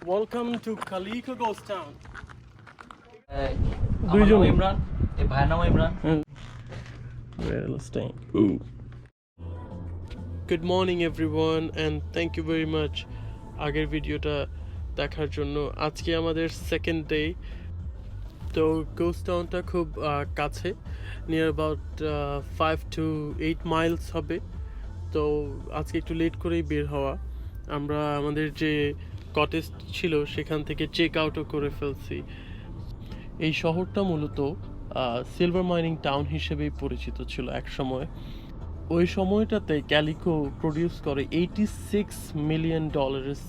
Welcome to Calico Ghost Town. দুইজন ইমরান এই ভাইয়ের নাম Imran Good morning everyone and thank you very much আগের ভিডিওটা দেখার জন্য। আজকে আমাদের সেকেন্ড ডে। তো গোস্ট টাউনটা খুব কাছে, নিয়ার অ্যাবাউট 5 to 8 miles হবে। তো আজকে একটু লেট করেই বের হওয়া। আমরা আমাদের যে কটেজ ছিল সেখান থেকে চেক আউটও করে ফেলছি। এই শহরটা মূলত সিলভার মাইনিং টাউন হিসেবেই পরিচিত ছিল এক সময়। ওই সময়টাতে ক্যালিকো প্রডিউস করে $86 million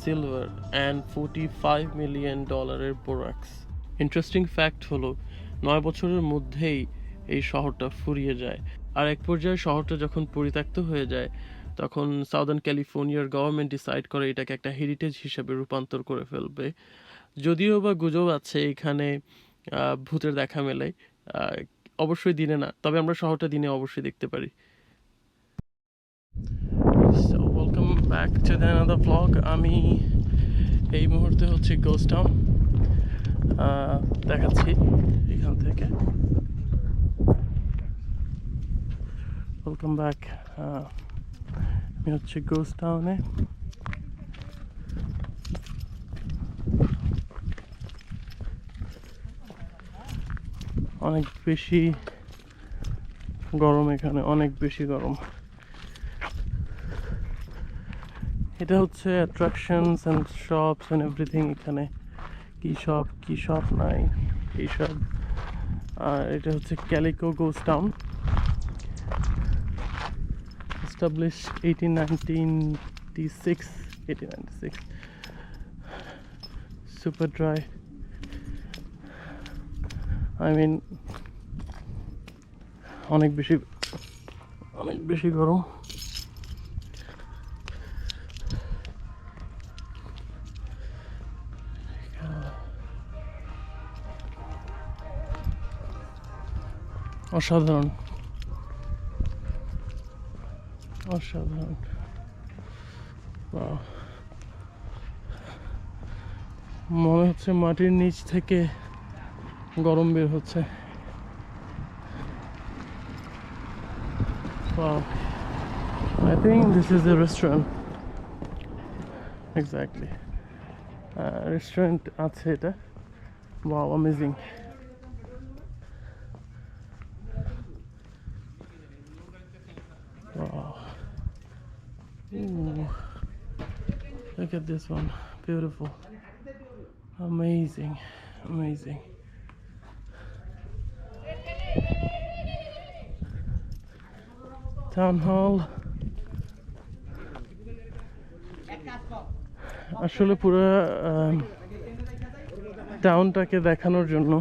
silver and $45 million borax. Interesting fact হলো 9 বছরের মধ্যেই এই শহরটা ফুরিয়ে যায়। আর এক পর্যায়ে শহরটা যখন পরিত্যক্ত হয়ে যায় তখন সাউদার্ন ক্যালিফোর্নিয়ার গভর্নমেন্ট ডিসাইড করে এটাকে একটা হেরিটেজ হিসেবে রূপান্তর করে ফেলবে। যদিও বা গুজব আছে এখানে ভূতের দেখা মেলে, অবশ্যই দিনে না, তবে আমরা শহরটা দিনে অবশ্যই দেখতে পারি। So welcome back to the another vlog. আমি এই মুহূর্তে হচ্ছে গোস্ট টাউন দেখাচ্ছি এখান থেকে। Welcome back. আমি হচ্ছে গোস্ট টাউনে। অনেক বেশি গরম এখানে, অনেক বেশি গরম। এটা হচ্ছে attractions and shops and everything. এখানে কি শপ নাই এইসব। আর এটা হচ্ছে calico ghost town, established 1896. Super dry. I mean অনেক বেশি গরম। অসাধারণ। মনে হচ্ছে মাটির নিচ থেকে গরম বের হচ্ছে। Wow, I think this is a restaurant. Exactly. Restaurant আছে এটা। Wow, amazing. Wow. Ooh. Look at this one. Beautiful. Amazing. Town hall. আসলে পুরো টাউনটাকে দেখানোর জন্য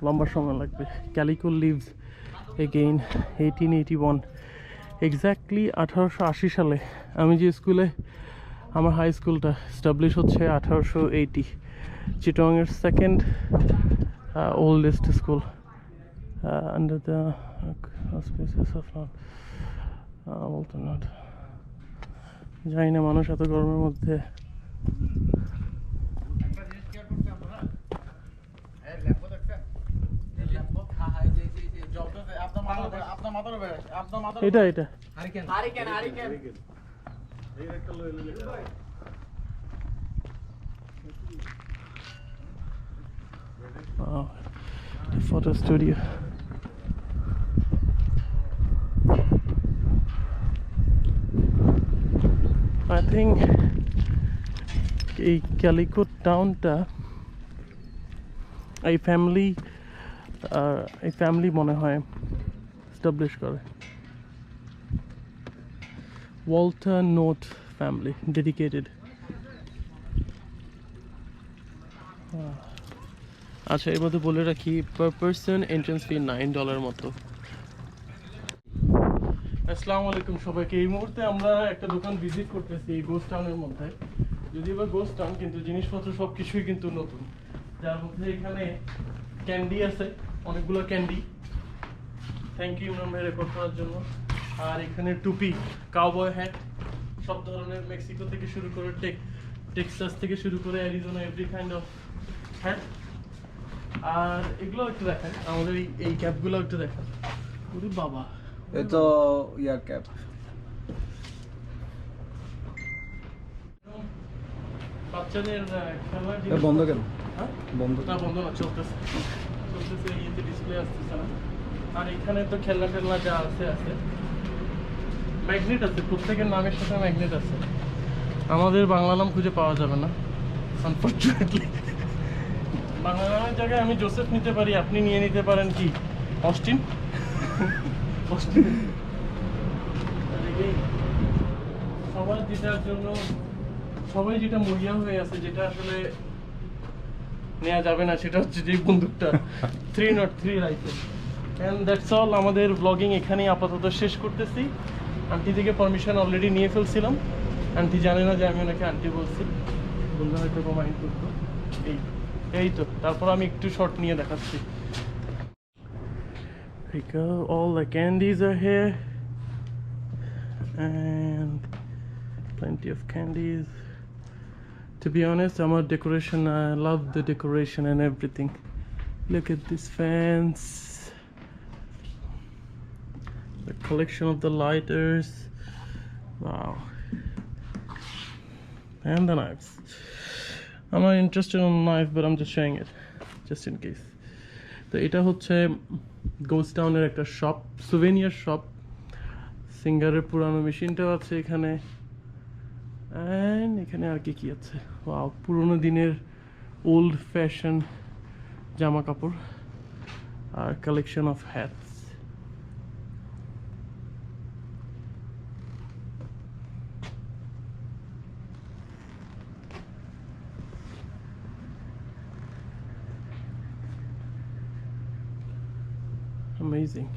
লম্বা সময় লাগবে। ক্যালিকো লিভস এগেইন 1881, এক্স্যাক্টলি 1880 সালে। আমি যে স্কুলে, আমার হাই স্কুলটা এস্টাবলিশ হচ্ছে 1880। চিটংয়ের second oldest school under the auspices of বলতো না, জানি না মানুষ এত গরমের মধ্যে এটা photo studio. I think এই ক্যালিকো টাউনটা এই ফ্যামিলি মনে হয় এস্টাবলিশ করে। Walter note family, dedicated. আচ্ছা, এর মধ্যে বলে রাখি পার পারসন এন্ট্রান্স ফি $9 মতো। আসসালামু আলাইকুম সবাইকে। এই মুহূর্তে আমরা একটা দোকান ভিজিট করতেছি এই গোস্ট টাউনের মধ্যে। যদিও বা গোস্ট টাউন, কিন্তু জিনিসপত্র সব কিছুই কিন্তু নতুন। যার মধ্যে এখানে ক্যান্ডি আছে, অনেকগুলো ক্যান্ডি। থ্যাংক ইউ ইমরান ভাই রেকর্ড করার জন্য। আর এখানে টুপি, কাউবয় হ্যাট, সব ধরনের মেক্সিকো থেকে শুরু করে টেক্সাস থেকে শুরু করে Arizona every kind of hat. আর এগুলো একটু দেখেন, আমাদের এই ক্যাপগুলো একটু দেখেন। ওরে বাবা, এ তো ইয়ার ক্যাপ। বাচ্চাদের খেলনার এ বন্ধ কেন? হ্যাঁ বন্ধ না, বন্ধ না, চলতেছে ইয়েতে ডিসপ্লে আসতেছে না। আর এখানে তো খেলনা টেলনা যা আছে আছে। ম্যাগনেট আছে, প্রত্যেকের নামের সাথে ম্যাগনেট আছে। আমাদের বাংলা নাম খুঁজে পাওয়া যাবে না আনফরচুনেটলি। বাংলা নামের জায়গায় আমি জোসেফ নিতে পারি, আপনি নিয়ে নিতে পারেন কি অস্টিন। অস্টিন সবার যেটার জন্য সবাই যেটা মরিয়া হয়ে আছে, যেটা আসলে নেওয়া যাবে না, সেটা হচ্ছে যে বন্দুকটা 303 রাইফেল। And that's all. আমাদের ব্লগিং এখানেই আপাতত শেষ করতেছি। আন্টি থেকে পারমিশন অলরেডি নিয়ে ফেলছিলাম। আন্টি জানে না যে আমি ওনাকে আন্টি বলছি, বন্ধু হয়তো মাইন্ড করতো। এই তো, তারপর আমি একটু শর্ট নিয়ে দেখাচ্ছি। All the candies are here and plenty of candies. To be honest, আমার decoration, I love the decoration and everything. Look at this fence, the collection of the lighters. Wow. And the knives. I'm not interested in knife, but I'm just showing it just in case. তো এটা হচ্ছে ghost টাউনের একটা shop, souvenir shop. সিঙ্গারের পুরানো মেশিনটাও আছে এখানে। And এখানে আর কি কি আছে, ওয়াও, পুরোনো দিনের ওল্ড ফ্যাশন জামা কাপড় আর collection of hats. Amazing.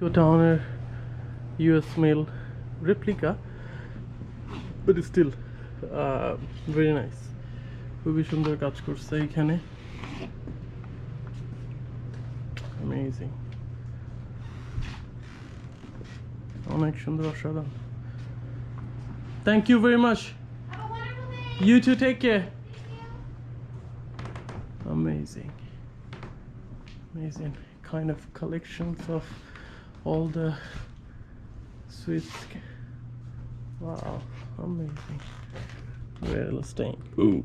Go down a US mail replica, but it's still very nice. খুবই সুন্দর কাজ করছে এখানে। Amazing. অনেক সুন্দর, অসাধারণ। Thank you very much. Have a wonderful day. You too, take care. Amazing. Amazing kind of collections of all the sweets. Wow, amazing. Really staying. Ooh.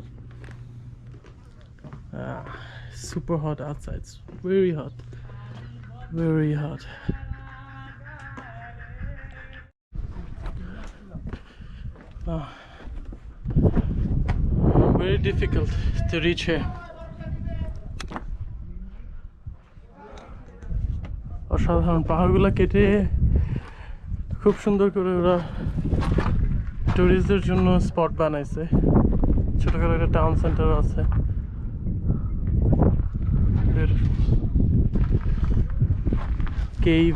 Super hot outside. It's very hot. Very hot. Very difficult to reach here. অসাধারণ, পাহাড়গুলো কেটে খুব সুন্দর করে ওরা টুরিস্টদের জন্য spot বানাইছে। ছোটখাটো একটা টাউন সেন্টার আছে। কেভ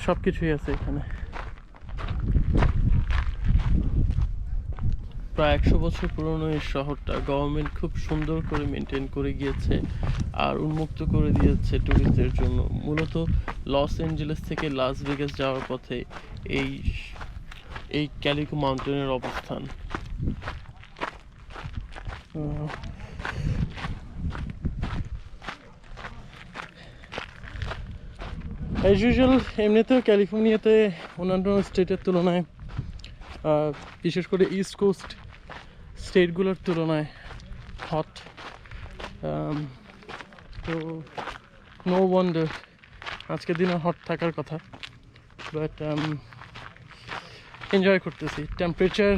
সব কিছুই আছে এখানে। প্রায় 100 বছর পুরনো এই শহরটা গভর্নমেন্ট খুব সুন্দর করে মেনটেন করে গিয়েছে আর উন্মুক্ত করে দিয়েছে টুরিস্টদের জন্য। মূলত লস অ্যাঞ্জেলেস থেকে লাস ভেগাস যাওয়ার পথে এই ক্যালিকো মাউন্টেনের অবস্থান। অ্যাজ ইউজুয়াল এমনিতেও ক্যালিফোর্নিয়াতে অন্যান্য স্টেটের তুলনায়, বিশেষ করে ইস্ট কোস্ট স্টেটগুলোর তুলনায় হট। তো নো ওয়ান্ডার আজকের দিনে হট থাকার কথা, বাট এনজয় করতেছি। Temperature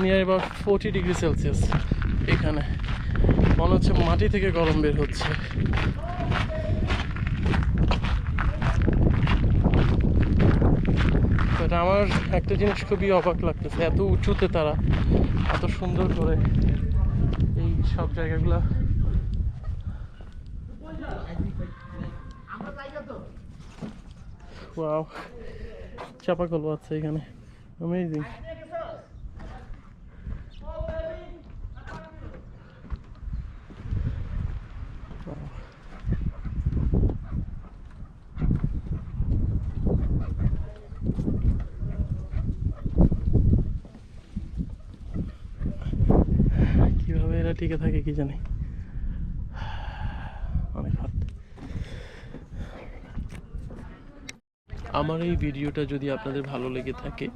near about 40 degree Celsius. এখানে মনে হচ্ছে মাটি থেকে গরম বের হচ্ছে। বাট আমার একটা জিনিস খুবই অবাক লাগতেছে, এত উঁচুতে তারা এত সুন্দর করে এই সব জায়গাগুলো ওয়াও, চাপা কল আছে এখানে। অ্যামেজিং। হয় টিকে থাকে কি জানি। অনেক হাত। আমার এই ভিডিওটা যদি আপনাদের ভালো লেগে থাকে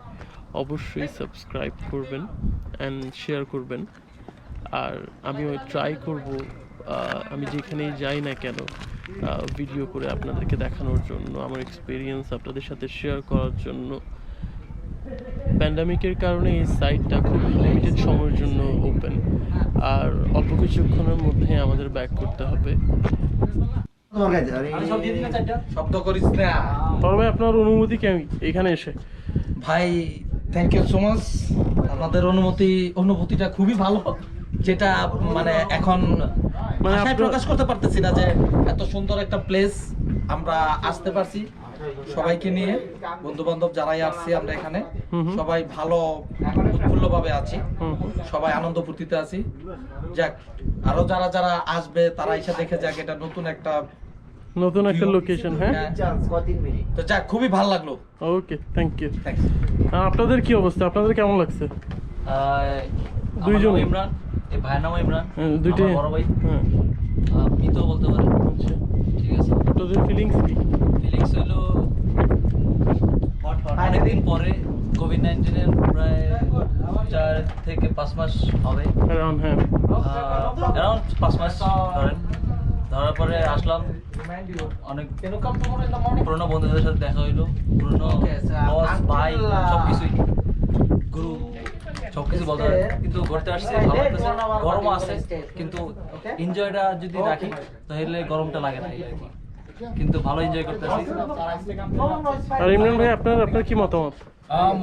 অবশ্যই সাবস্ক্রাইব করবেন অ্যান্ড শেয়ার করবেন। আর আমিও ট্রাই করব আমি যেখানেই যাই না কেন ভিডিও করে আপনাদেরকে দেখানোর জন্য, আমার এক্সপিরিয়েন্স আপনাদের সাথে শেয়ার করার জন্য। প্যান্ডামিকের কারণে এই সাইটটা খুব লিমিটেড সময়ের জন্য ওপেন, আর অল্প কিছুক্ষণের মধ্যে আমাদের ব্যাক করতে হবে। আমি সব দিয়ে দিলে চারটা। শব্দ করিস না তবে আপনার অনুমতি কেমন এখানে এসে? ভাই থ্যাংক ইউ সো মাচ। আপনাদের অনুভূতিটা খুবই ভালো, যেটা মানে এখন মানে ভাষায় আপনার- প্রকাশ করতে পারতেছি না যে এত সুন্দর একটা প্লেস আমরা আসতে পারছি সবাইকে নিয়ে। বন্ধু বান্ধব যারাই আসছি আমরা এখানে সবাই ভালো উৎফুল্ল ভাবে আছি, সবাই আনন্দ ফুর্তিতে আছি। যাক, আরো যারা যারা আসবে তারা এসে দেখে যাক, এটা নতুন একটা লোকেশন। হ্যাঁ, তো যাক, খুবই ভালো লাগলো। ওকে, থ্যাংক ইউ। থ্যাংকস। আপনাদের কি অবস্থা? আপনাদের কেমন লাগছে? দুইজন? দুইজন ইমরান, এই ভাইয়ের নাম ইমরান, দুইটাই? আমার বড় ভাই। হ্যাঁ, আপনি তো বলতে পারেন। আচ্ছা। ঠিক আছে, আপনাদের ফিলিংস কি? ফিলিংস হলো অনেকদিন পরে, কোভিড-19 প্রায় 4 থেকে 5 মাস হবে, অ্যারাউন্ড, হ্যাঁ। অ্যারাউন্ড 5 মাস ধরেন। ধরার পরে আসলাম, অনেক পুরোনো বন্ধুদের সাথে দেখা হইলো, পুরোনো বস ভাই সবকিছুই, গুরু সবকিছু বলতে পারে। কিন্তু ঘুরতে আসছে, ভালো লাগতেছে, গরম আছে কিন্তু এনজয়টা যদি রাখি তাহলে গরমটা লাগে না, এই আর কি। কিন্তু ভালো এনজয় করতেছি। আর ইমরান ভাই, আপনার কি মতামত?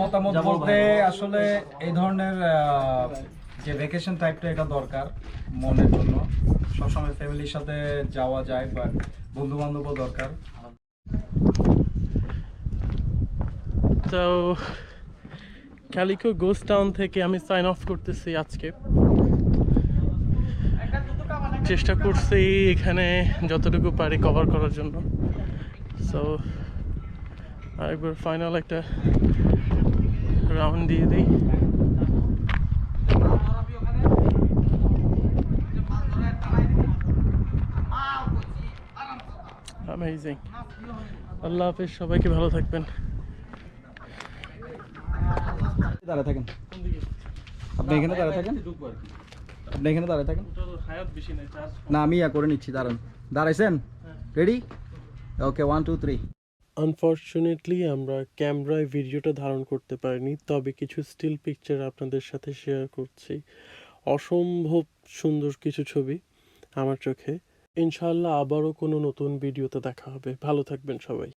মতামত যেমন বলতে ভাই। আসলে এই ধরনের যে ভ্যাকেশন টাইপটা এটা দরকার মনের জন্য। সবসময় ফ্যামিলির সাথে যাওয়া যায়, বাট বন্ধু বান্ধবও দরকার। তো ক্যালিকো গোস্ট টাউন থেকে আমি সাইন অফ করতেছি আজকে। চেষ্টা করছি এখানে যতটুকু পারি কভার করার জন্য। সো আরেকবার ফাইনাল একটা রাউন্ড দিয়ে দিই। অ্যামেজিং। আল্লাহ হাফেজ, সবাইকে ভালো থাকবেন। দাঁড়ায় থাকেন আপনি, এখানে দাঁড়ায় থাকেন আপনি, এখানে দাঁড়ায় থাকেন। না, আমি করে নিচ্ছি, দাঁড়ান। দাঁড়াইছেন? রেডি? ওকে, 1 2 3। আনফর্চুনেটলি আমরা ক্যামেরায় ভিডিওটা ধারণ করতে পারিনি, তবে কিছু স্টিল পিকচার আপনাদের সাথে শেয়ার করছি। অসম্ভব সুন্দর কিছু ছবি আমার চোখে। ইনশাআল্লাহ আবারও কোনো নতুন ভিডিওতে দেখা হবে। ভালো থাকবেন সবাই।